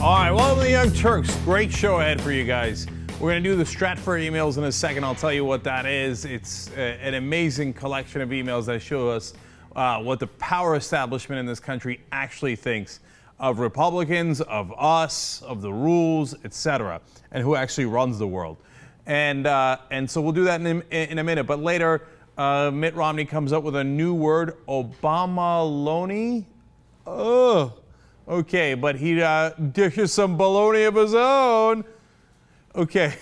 All right, welcome to the Young Turks. Great show ahead for you guys. We're going to do the Stratfor emails in a second. I'll tell you what that is. It's an amazing collection of emails that show us what the power establishment in this country actually thinks of Republicans, of us, of the rules, etc., and who actually runs the world. And so we'll do that in a minute. But later, Mitt Romney comes up with a new word, Obama-loni. Oh. Okay, but he dishes some baloney of his own. Okay,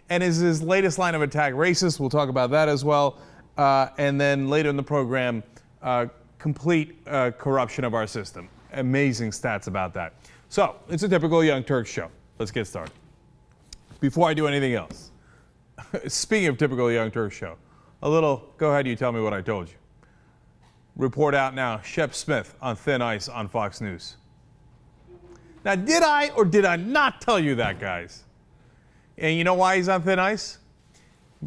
and is his latest line of attack racist? We'll talk about that as well. And then later in the program, complete corruption of our system. Amazing stats about that. So it's a typical Young Turks show. Let's get started. Before I do anything else, speaking of typical Young Turks show, go ahead, you tell me what I told you. Report out now, Shep Smith on thin ice on Fox News. Now, did I or did I not tell you that, guys? And you know why he's on thin ice?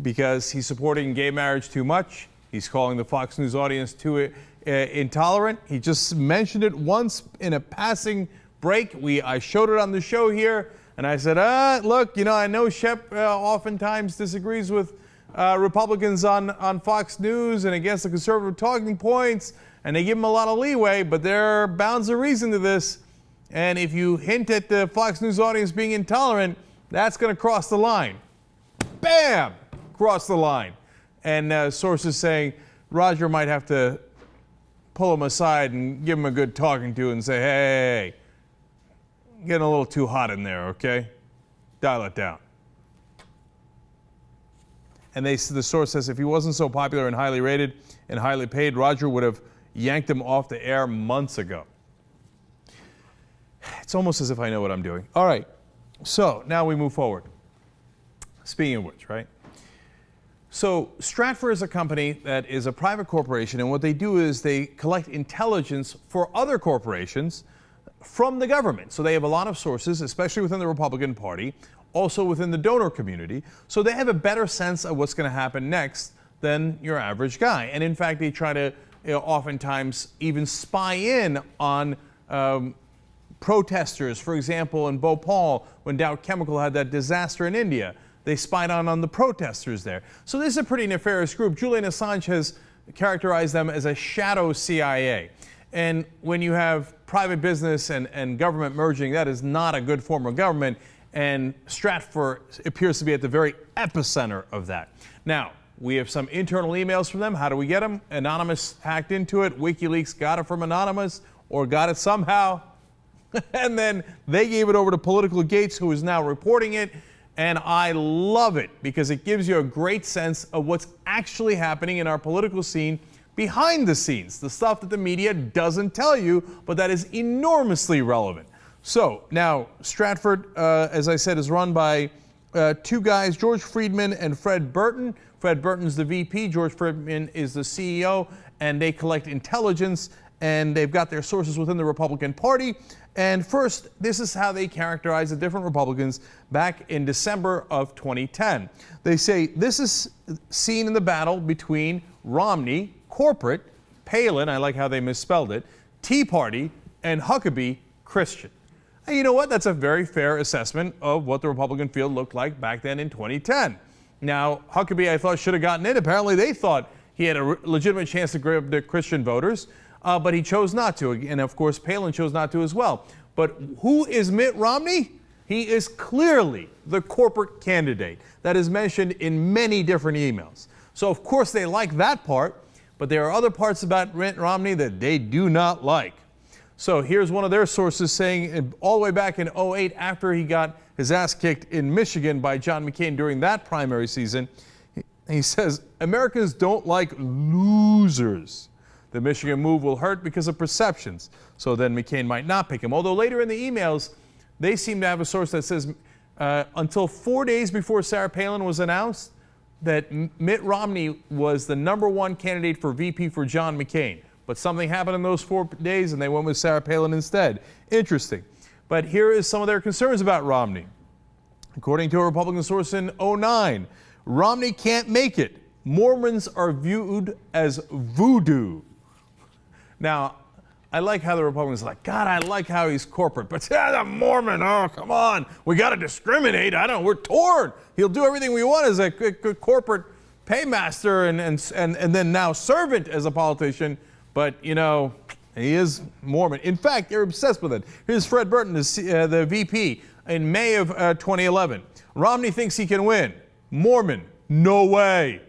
Because he's supporting gay marriage too much. He's calling the Fox News audience too intolerant. He just mentioned it once in a passing break. I showed it on the show here, and I said, look, I know Shep oftentimes disagrees with Republicans on Fox News and against the conservative talking points, and they give him a lot of leeway, but there are bounds of reason to this. And if you hint at the Fox News audience being intolerant, that's going to cross the line. Bam! Cross the line. And sources saying Roger might have to pull him aside and give him a good talking to and say, hey, getting a little too hot in there, okay? Dial it down. And the source says if he wasn't so popular and highly rated and highly paid, Roger would have yanked him off the air months ago. It's almost as if I know what I'm doing. All right, so now we move forward. Speaking of which, right? So Stratfor is a company that is a private corporation, and what they do is they collect intelligence for other corporations from the government. So they have a lot of sources, especially within the Republican Party, also within the donor community, so they have a better sense of what's going to happen next than your average guy. And in fact, they try to oftentimes even spy in on protesters. For example, in Bhopal, when Dow Chemical had that disaster in India, they spied on the protesters there. So this is a pretty nefarious group. Julian Assange has characterized them as a shadow CIA. And when you have private business and government merging, that is not a good form of government. And Stratfor appears to be at the very epicenter of that. Now, we have some internal emails from them. How do we get them? Anonymous hacked into it. WikiLeaks got it from Anonymous or got it somehow. And then they gave it over to Politicalgates, who is now reporting it. And I love it because it gives you a great sense of what's actually happening in our political scene behind the scenes, the stuff that the media doesn't tell you, but that is enormously relevant. So now Stratfor, as I said, is run by two guys, George Friedman and Fred Burton. Fred Burton's the VP, George Friedman is the CEO, and they collect intelligence, and they've got their sources within the Republican Party. And first, this is how they characterize the different Republicans back in December of 2010. They say this is seen in the battle between Romney, corporate, Palin, I like how they misspelled it, Tea Party, and Huckabee, Christian. And you know what? That's a very fair assessment of what the Republican field looked like back then in 2010. Now, Huckabee, I thought, should have gotten in. Apparently, they thought he had a legitimate chance to grab the Christian voters, but he chose not to. And, of course, Palin chose not to as well. But who is Mitt Romney? He is clearly the corporate candidate that is mentioned in many different emails. So, of course, they like that part, but there are other parts about Mitt Romney that they do not like. So here's one of their sources saying all the way back in 2008, after he got his ass kicked in Michigan by John McCain during that primary season, he says, Americans don't like losers. The Michigan move will hurt because of perceptions. So then McCain might not pick him. Although later in the emails, they seem to have a source that says until 4 days before Sarah Palin was announced, that Mitt Romney was the #1 candidate for VP for John McCain. But something happened in those 4 days, and they went with Sarah Palin instead. Interesting. But here is some of their concerns about Romney. According to a Republican source in 2009, Romney can't make it. Mormons are viewed as voodoo. Now, I like how the Republicans are like, God, I like how he's corporate, but the Mormon, oh, come on. We got to discriminate. We're torn. He'll do everything we want as a corporate paymaster and then now servant as a politician. But, you know, he is Mormon. In fact, they're obsessed with it. Here's Fred Burton, the VP, in May of 2011. Romney thinks he can win. Mormon, no way.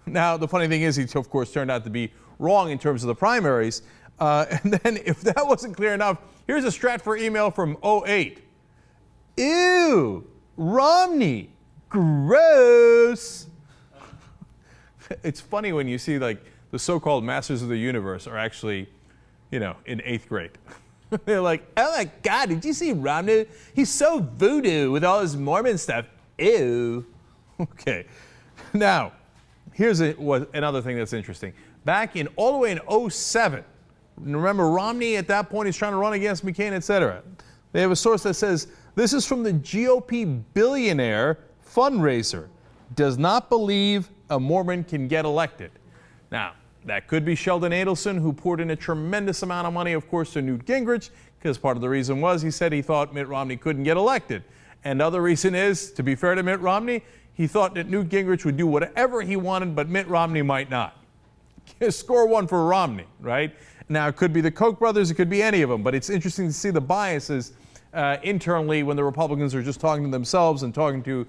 Now, the funny thing is, he, of course, turned out to be wrong in terms of the primaries. And then, if that wasn't clear enough, here's a Stratfor email from 2008. Ew, Romney, gross. It's funny when you see, like, the so-called masters of the universe are actually, you know, in 8th grade. They're like, oh my God, did you see Romney? He's so voodoo with all his Mormon stuff. Ew. Okay. Now, here's another thing that's interesting. Back in all the way in 2007, remember Romney at that point is trying to run against McCain, etc. They have a source that says, this is from the GOP billionaire fundraiser. Does not believe a Mormon can get elected. Now, that could be Sheldon Adelson, who poured in a tremendous amount of money, of course, to Newt Gingrich, because part of the reason was he said he thought Mitt Romney couldn't get elected. And the other reason is, to be fair to Mitt Romney, he thought that Newt Gingrich would do whatever he wanted, but Mitt Romney might not. Score one for Romney, right? Now, it could be the Koch brothers, it could be any of them, but it's interesting to see the biases internally when the Republicans are just talking to themselves and talking to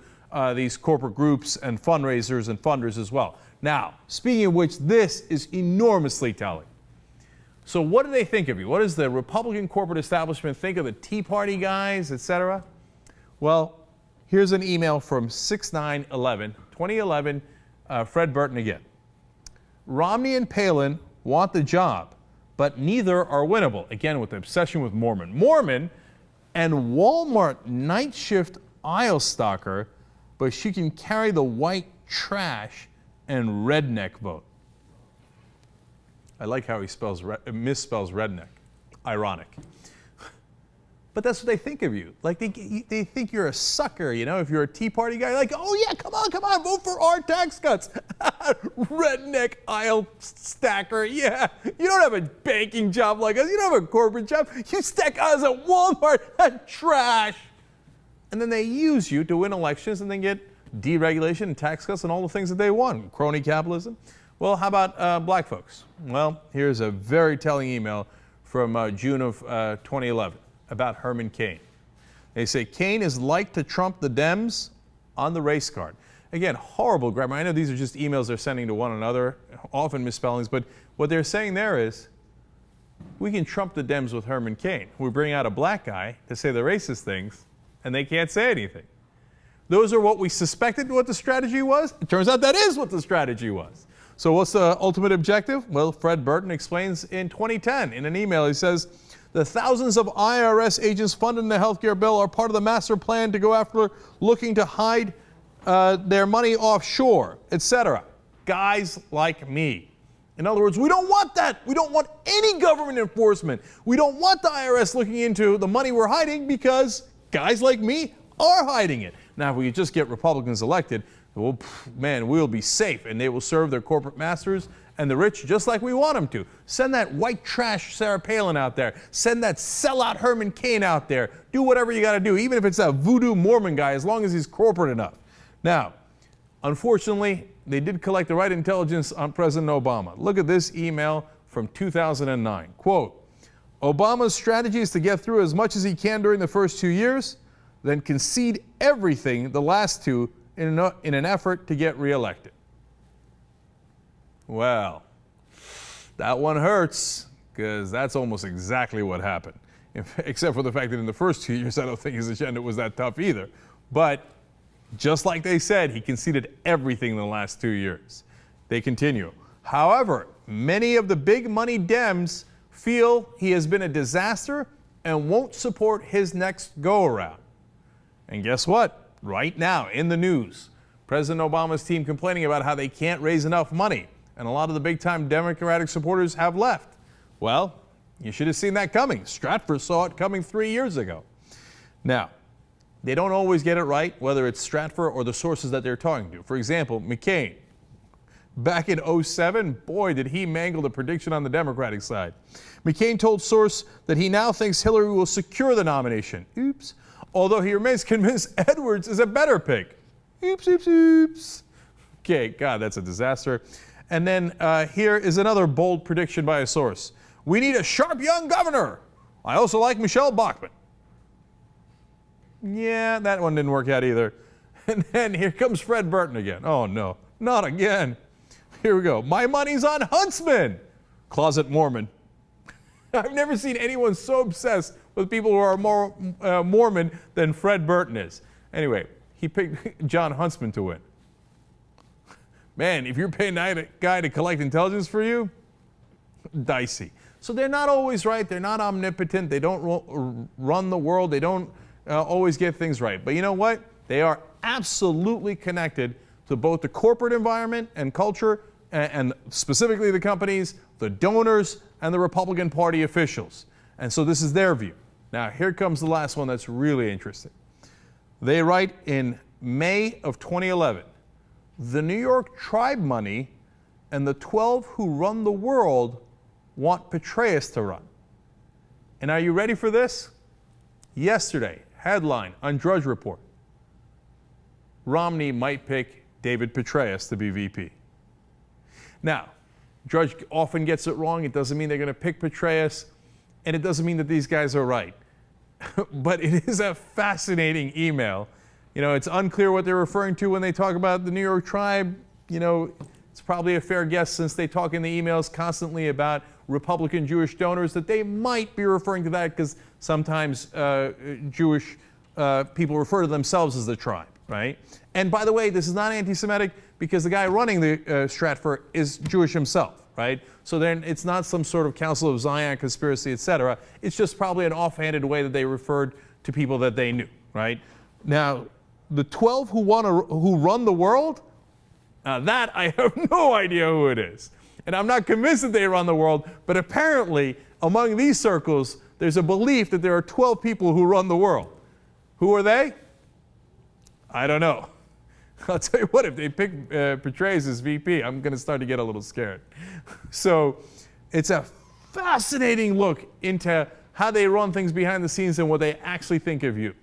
these corporate groups and fundraisers and funders as well. Now, speaking of which, this is enormously telling. So what do they think of you? What does the Republican corporate establishment think of the Tea Party guys, etc.? Well, here's an email from 6/9/2011, Fred Burton again. Romney and Palin want the job, but neither are winnable. Again, with the obsession with Mormon. Mormon and Walmart night shift aisle stalker, but she can carry the white trash and redneck vote. I like how he misspells redneck. Ironic. But that's what they think of you. Like, they think you're a sucker, you know, if you're a Tea Party guy. Like, oh yeah, come on, vote for our tax cuts. Redneck aisle stacker, yeah. You don't have a banking job like us. You don't have a corporate job. You stack aisles at Walmart. Trash. And then they use you to win elections and then get deregulation and tax cuts and all the things that they want. Crony capitalism. Well, how about black folks? Well, here's a very telling email from June of 2011 about Herman Cain. They say Cain is like to trump the Dems on the race card. Again, horrible grammar. I know these are just emails they're sending to one another, often misspellings, but what they're saying there is, we can trump the Dems with Herman Cain. We bring out a black guy to say the racist things, and they can't say anything. Those are what we suspected what the strategy was. It turns out that is what the strategy was. So what's the ultimate objective? Well, Fred Burton explains in 2010 in an email. He says, the thousands of IRS agents funded in the health care bill are part of the master plan to go after looking to hide their money offshore, etc. Guys like me. In other words, we don't want that. We don't want any government enforcement. We don't want the IRS looking into the money we're hiding because guys like me are hiding it. Now, if we could just get Republicans elected, well, man, we'll be safe, and they will serve their corporate masters and the rich just like we want them to. Send that white trash Sarah Palin out there. Send that sellout Herman Cain out there. Do whatever you got to do, even if it's a voodoo Mormon guy, as long as he's corporate enough. Now, unfortunately, they did collect the right intelligence on President Obama. Look at this email from 2009. Quote, Obama's strategy is to get through as much as he can during the first 2 years, then concede everything the last 2 in an effort to get reelected. Well, that one hurts, because that's almost exactly what happened. Except for the fact that in the first 2 years, I don't think his agenda was that tough either. But just like they said, he conceded everything in the last 2 years. They continue. However, many of the big money Dems feel he has been a disaster and won't support his next go-around. And guess what? Right now, in the news, President Obama's team complaining about how they can't raise enough money, and a lot of the big-time Democratic supporters have left. Well, you should have seen that coming. Stratfor saw it coming 3 years ago. Now, they don't always get it right, whether it's Stratfor or the sources that they're talking to. For example, McCain. back in '07, boy, did he mangle the prediction on the Democratic side. McCain told source that he now thinks Hillary will secure the nomination. Oops. Although he remains convinced Edwards is a better pick. Oops, oops, oops. Okay, God, that's a disaster. And then here is another bold prediction by a source. We need a sharp young governor. I also like Michelle Bachmann. Yeah, that one didn't work out either. And then here comes Fred Burton again. Oh, no, not again. Here we go. My money's on Huntsman. Closet Mormon. I've never seen anyone so obsessed with people who are more Mormon than Fred Burton is. Anyway, he picked John Huntsman to win. Man, if you're paying that guy to collect intelligence for you, dicey. So they're not always right. They're not omnipotent. They don't run the world. They don't always get things right. But you know what? They are absolutely connected to both the corporate environment and culture, and specifically the companies, the donors, and the Republican Party officials. And so this is their view. Now, here comes the last one that's really interesting. They write in May of 2011, the New York tribe money and the 12 who run the world want Petraeus to run. And are you ready for this? Yesterday, headline on Drudge Report, Romney might pick David Petraeus to be VP. Now, Drudge often gets it wrong. It doesn't mean they're going to pick Petraeus, and it doesn't mean that these guys are right. But it is a fascinating email. You know, it's unclear what they're referring to when they talk about the New York tribe. You know, it's probably a fair guess, since they talk in the emails constantly about Republican Jewish donors, that they might be referring to that, because sometimes Jewish people refer to themselves as the tribe, right? And by the way, this is not anti-Semitic, because the guy running the Stratfor is Jewish himself, right? So then it's not some sort of Council of Zion conspiracy, etc. It's just probably an offhanded way that they referred to people that they knew, right? Now, the 12 who run the world, that I have no idea who it is. And I'm not convinced that they run the world, but apparently among these circles, there's a belief that there are 12 people who run the world. Who are they? I don't know. I'll tell you what, if they pick Petraeus as VP, I'm going to start to get a little scared. So it's a fascinating look into how they run things behind the scenes and what they actually think of you.